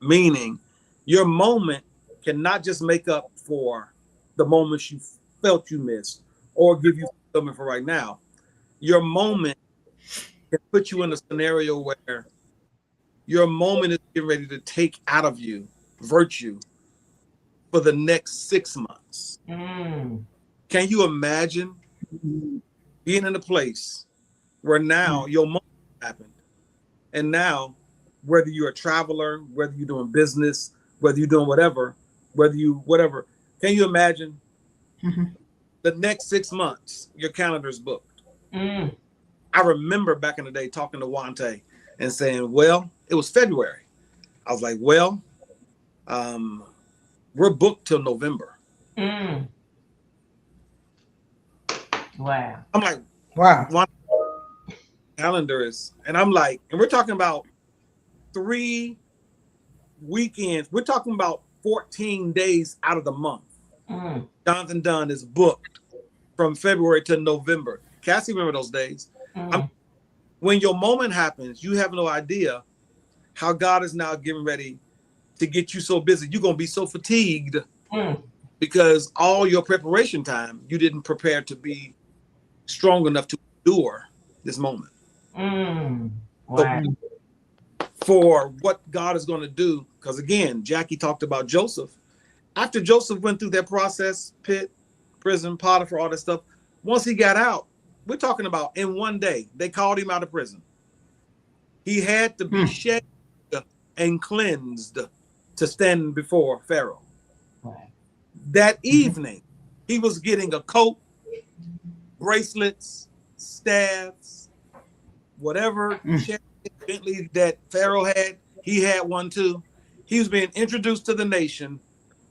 meaning your moment cannot just make up for the moments you felt you missed or give you fulfillment for right now. Your moment can put you in a scenario where your moment is getting ready to take out of you virtue for the next 6 months. mm, Can you imagine Mhm. being in a place where now Mhm. your moment happened? And now, whether you're a traveler, whether you're doing business, whether you're doing whatever, whatever, can you imagine Mhm. the next 6 months, your calendar's booked? mm. I remember back in the day talking to Wante and saying, well, it was February. I was like, well, um, we're booked till November. Mm. Wow. I'm like, Wow. one calendar is, and I'm like, and we're talking about 3 weekends. We're talking about 14 days out of the month. Mm, Jonathan Dunn is booked from February to November. Cassie, remember those days? I mean, mm, when your moment happens, you have no idea how God is now getting ready to get you so busy. You're going to be so fatigued mm, because all your preparation time, you didn't prepare to be strong enough to endure this moment. mm. So, Wow. Mhm. for what God is going to do, because again, Jackie talked about Joseph. After Joseph went through that process, pit, prison, Potiphar, all that stuff, once he got out, we're talking about in one day, they called him out of prison. He had to be Mhm. shaved and cleansed to stand before Pharaoh. Wow. That Mhm. evening, he was getting a coat, bracelets, staffs, whatever Mhm. Chariot Bentley that Pharaoh had, he had one too. He was being introduced to the nation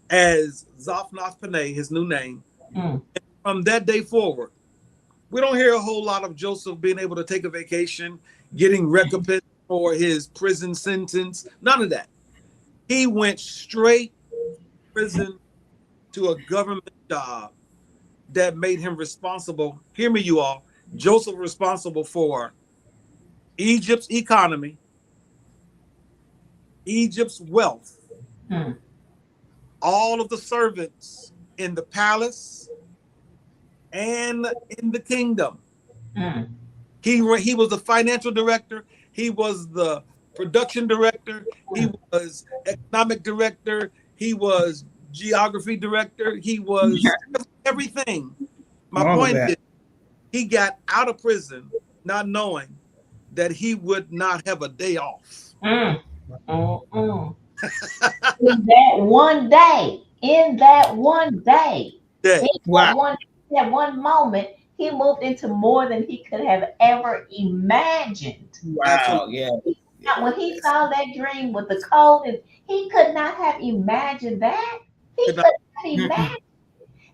as Zophnath Paneh, his new name. Mm, From that day forward, we don't hear a whole lot of Joseph being able to take a vacation, getting recompense for his prison sentence. None of that. He went straight prison to a government job that made him responsible. Hear me, you all. Joseph responsible for Egypt's economy, Egypt's wealth, mm, all of the servants in the palace and in the kingdom. mm. He was the financial director. He was the production director. He was economic director. He was geography director. He was everything. My All of point is, that. he got out of prison not knowing that he would not have a day off. Mm, mm. In that one day, in that one day, Day. in Wow. that one moment, he moved into more than he could have ever imagined. Absolutely. Wow. Yes. When he Yes. saw that dream with the cold, and he could not have imagined that. He could not imagine.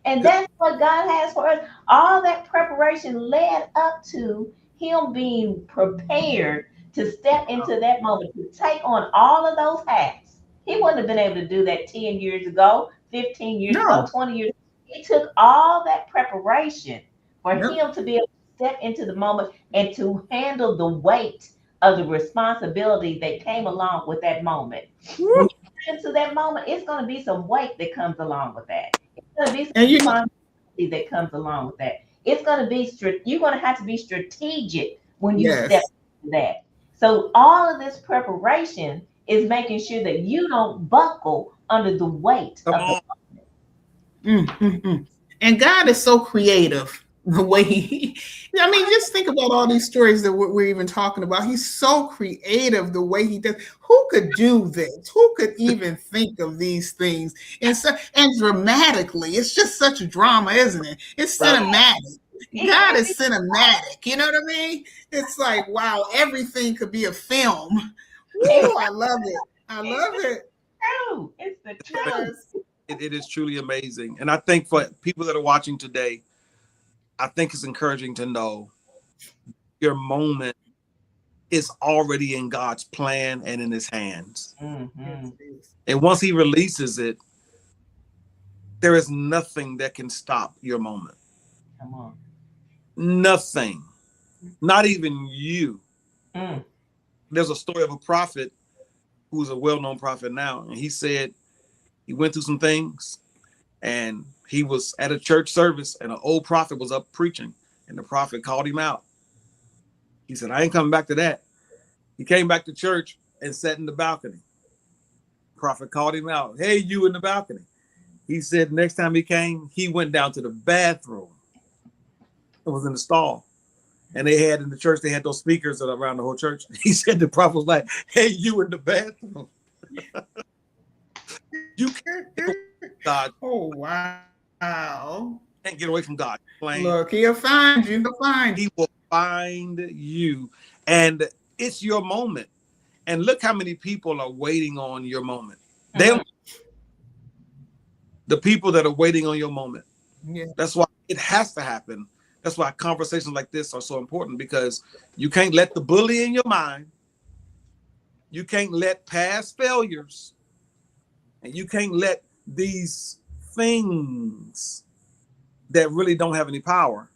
And that's what God has for us. All that preparation led up to him being prepared to step into that moment, to take on all of those hats. He wouldn't have been able to do that 10 years ago, 15 years ago, No. 20 years. It took all that preparation for Yep. him to be able to step into the moment and to handle the weight of the responsibility that came along with that moment. When Woo. you get into that moment, it's going to be some weight that comes along with that. It's going to be some And responsibility that comes along with that. It's going to be you're going to have to be strategic when you step yes. into that. So all of this preparation is making sure that you don't buckle under the weight Come of the on. And God is so creative. The way I mean, just think about all these stories that we're even talking about. He's so creative the way he does. Who could do this? Who could even think of these things? And dramatically, it's just such a drama, isn't it? It's cinematic. God is cinematic. You know what I mean? It's like, wow, everything could be a film. Woo, I love it. I love it. truth. It's the truth. Yes. It is truly amazing. And I think for people that are watching today, I think it's encouraging to know your moment is already in God's plan and in his hands. Mm-hmm. And once he releases it, there is nothing that can stop your moment. Come on. Nothing. Not even you. Mm. There's a story of a prophet who's a well-known prophet now. And he said he went through some things and he was at a church service and an old prophet was up preaching and the prophet called him out. He said, I ain't coming back to that. He came back to church and sat in the balcony. Prophet called him out. Hey, you in the balcony. He said next time he came, he went down to the bathroom. It was in the stall. And they had in the church, they had those speakers around the whole church. He said the prophet was like, hey, you in the bathroom. You can't get away from God. Oh, wow. Can't get away from God. Look, he'll find you. He'll find you. He will find you. And it's your moment. And look how many people are waiting on your moment. The people that are waiting on your moment. Yeah. That's why it has to happen. That's why conversations like this are so important, because you can't let the bully in your mind. You can't let past failures, and you can't let these things that really don't have any power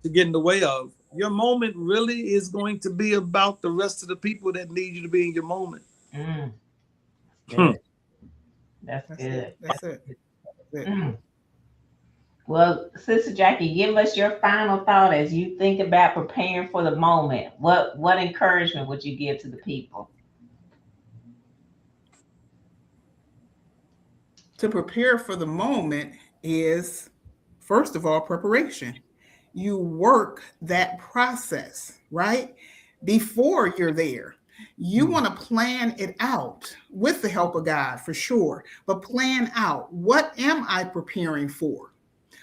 to get in the way of your moment. Really is going to be about the rest of the people that need you to be in your moment. Mm. Good. That's good. That's it. Mm. Well, Sister Jackie, give us your final thought as you think about preparing for the moment. What encouragement would you give to the people? To prepare for the moment is, first of all, preparation. You work that process, right? Before you're there. You want to plan it out with the help of God for sure, but plan out, what am I preparing for?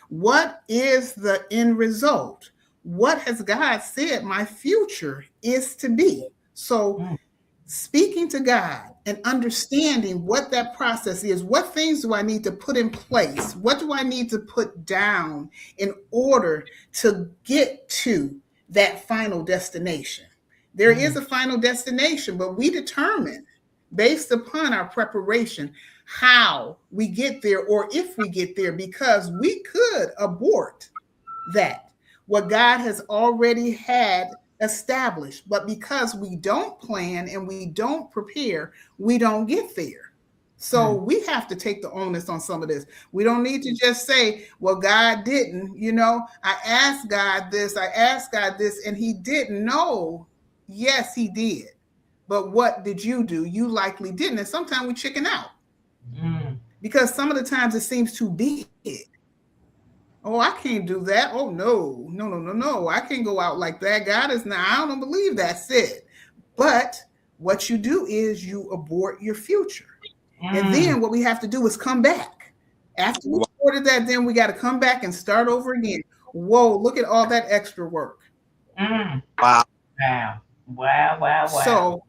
What is the end result? What has God said my future is to be? So, speaking to God and understanding what that process is, what things do I need to put in place? What do I need to put down in order to get to that final destination? There is a final destination, but we determine based upon our preparation how we get there, or if we get there, because we could abort that, what God has already had established. But because we don't plan and we don't prepare, we don't get there. So we have to take the onus on some of this. We don't need to just say, well, God didn't, I asked God this, and he didn't. No, yes, he did. But what did you do? You likely didn't. And sometimes we chicken out because some of the times it seems too big. Oh, I can't do that. Oh, no. I can't go out like that. God is not, I don't believe that's it. But what you do is you abort your future. And then what we have to do is come back. After we aborted that, then we got to come back and start over again. Whoa, look at all that extra work. Wow. Wow. So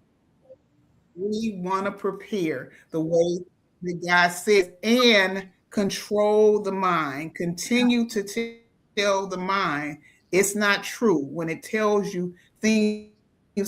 we want to prepare the way that God says, and control the mind. Continue to tell the mind it's not true when it tells you things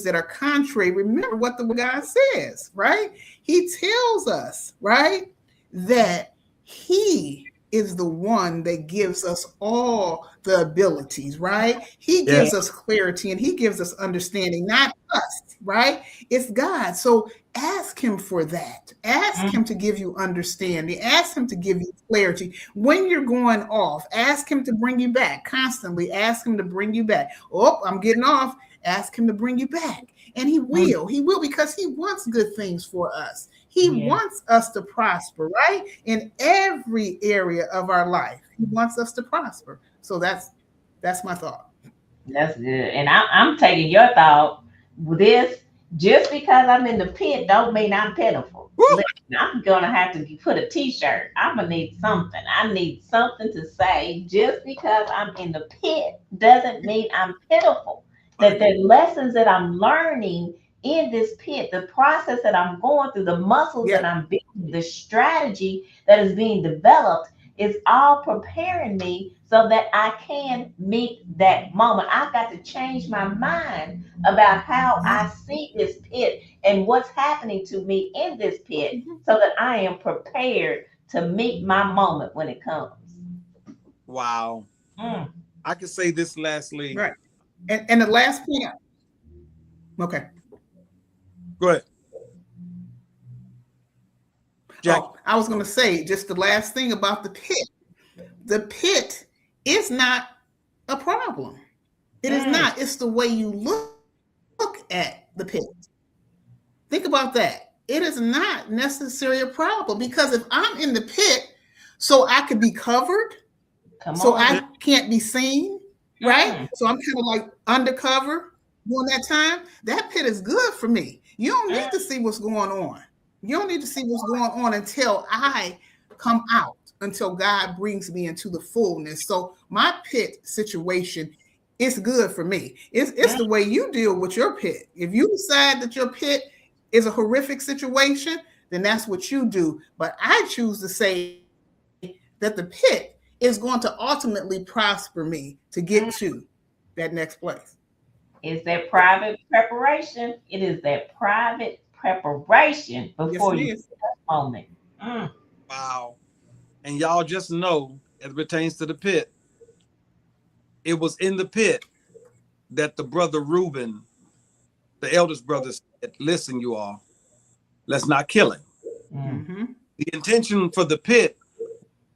that are contrary. Remember what the word God says, right? He tells us, right, that He is the one that gives us all the abilities, right? He Yeah. gives us clarity and He gives us understanding, not us, right? It's God. So ask Him for that. Ask Him to give you understanding. Ask Him to give you clarity. When you're going off, ask Him to bring you back. Constantly ask Him to bring you back. Oh, I'm getting off. Ask Him to bring you back. And He will. He will, because He wants good things for us. He wants us to prosper, right? In every area of our life. He wants us to prosper. So that's my thought. That's good. And I'm taking your thought. This, just because I'm in the pit don't mean I'm pitiful. Woo! Listen, I'm gonna have to put a t-shirt. I'm gonna need something. I need something to say. Just because I'm in the pit doesn't mean I'm pitiful. That the lessons that I'm learning in this pit, the process that I'm going through, the muscles Yeah. that I'm building, the strategy that is being developed is all preparing me so that I can meet that moment. I've got to change my mind about how I see this pit and what's happening to me in this pit so that I am prepared to meet my moment when it comes. Wow. Mm. I can say this lastly. Right. And the last point, okay. Go ahead, Jack. Oh, I was going to say just the last thing about the pit. The pit is not a problem. It is not. It's the way you look at the pit. Think about that. It is not necessarily a problem, because if I'm in the pit so I could be covered, Come so on. I can't be seen, right? So I'm kind of like undercover during that time. That pit is good for me. You don't need to see what's going on. You don't need to see what's going on until I come out, until God brings me into the fullness. So my pit situation is good for me. It's the way you deal with your pit. If you decide that your pit is a horrific situation, then that's what you do. But I choose to say that the pit is going to ultimately prosper me to get to that next place. It's that private preparation. It is that private preparation Yes, before it you is. get that moment. Mm. Wow. And y'all just know, as it pertains to the pit, it was in the pit that the brother Reuben, the eldest brother, said, listen, you all, let's not kill him. Mm. Mm-hmm. The intention for the pit,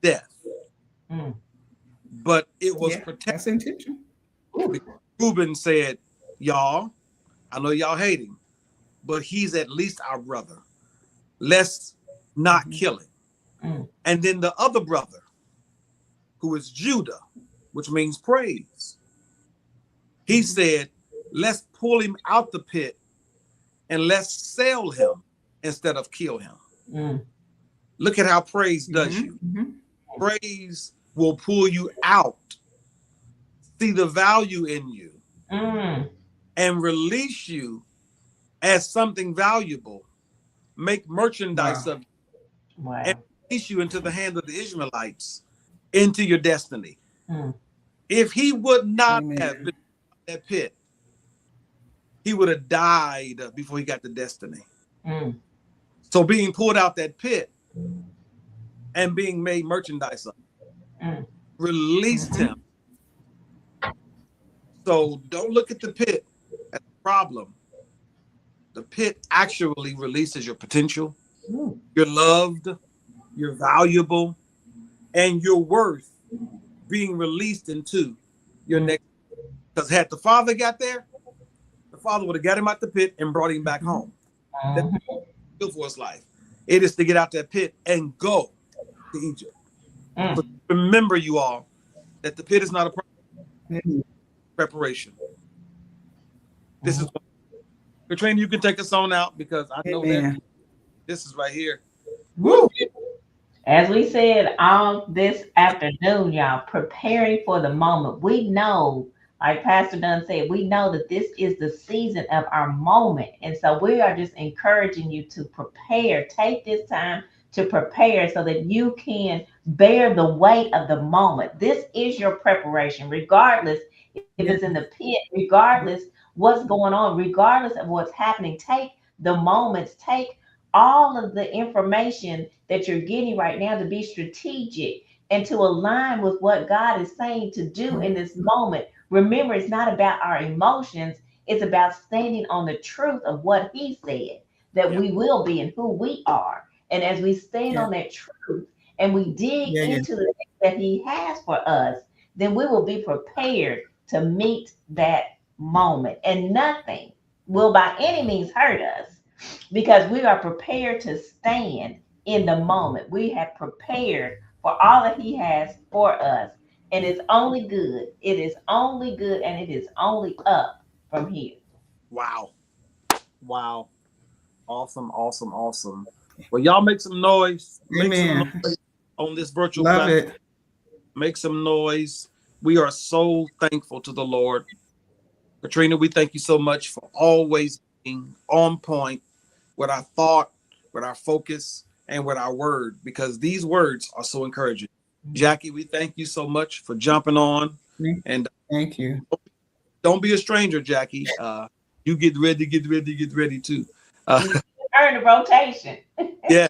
death, Mm. but it was Yeah, protected. that's intention. Because Reuben said, y'all, I know y'all hate him, but he's at least our brother. Let's not kill him. Mm. And then the other brother, who is Judah, which means praise, he said, let's pull him out the pit and let's sell him instead of kill him. Mm. Look at how praise does you. Mm-hmm. Praise will pull you out, see the value in you, Mm. and release you as something valuable, make merchandise Wow. of you, and Wow. release you into the hands of the Ishmaelites, into your destiny. Mm. If he would not have Amen. been in that pit, he would have died before he got to destiny. Mm. So being pulled out that pit and being made merchandise of Mm. released him. Mm-hmm. So don't look at the pit as a problem. The pit actually releases your potential. Mm. You're loved, you're valuable, and you're worth being released into your Mm. next. Because had the father got there, the father would have got him out the pit and brought him back home. That's Mm. good for his life. It is to get out that pit and go to Egypt. So Mm. remember, you all, that the pit is not a Mm-hmm. preparation. This is Mm. Katrina, you can take us on out because I know that Amen. this is right here. Woo! Woo. As we said all this afternoon, y'all, preparing for the moment. We know, like Pastor Dunn said, we know that this is the season of our moment. And so we are just encouraging you to prepare. Take this time to prepare so that you can bear the weight of the moment. This is your preparation, regardless if it's in the pit, regardless what's going on, regardless of what's happening. Take the moments, take all of the information that you're getting right now to be strategic and to align with what God is saying to do in this moment. Remember, it's not about our emotions, it's about standing on the truth of what He said that we will be and who we are. And as we stand on that truth and we dig into the things that He has for us, then we will be prepared to meet that moment. And nothing will by any means hurt us because we are prepared to stand in the moment. We have prepared for all that He has for us. And it's only good. It is only good and it is only up from here. Wow. Wow. Awesome, awesome, awesome. Well, y'all make some noise. Make some noise on this virtual platform. Make some noise. We are so thankful to the Lord. Katrina, we thank you so much for always being on point with our thought, with our focus, and with our word, because these words are so encouraging. Jackie, we thank you so much for jumping on. And thank you. Don't be a stranger, Jackie. You get ready too. Earn the rotation. Yeah.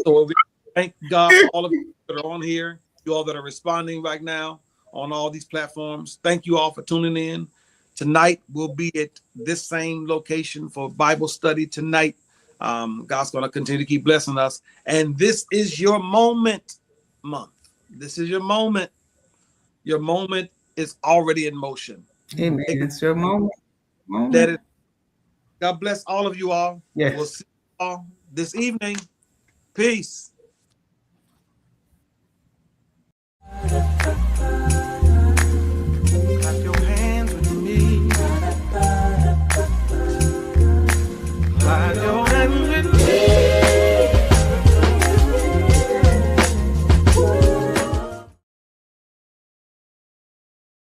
So we thank God for all of you that are on here, you all that are responding right now on all these platforms. Thank you all for tuning in. Tonight we'll be at this same location for Bible study tonight. God's going to continue to keep blessing us. And this is your moment month. This is your moment. Your moment is already in motion. Amen. It's your moment. Let it. God bless all of you all. Yes. We'll see you all this evening. Peace.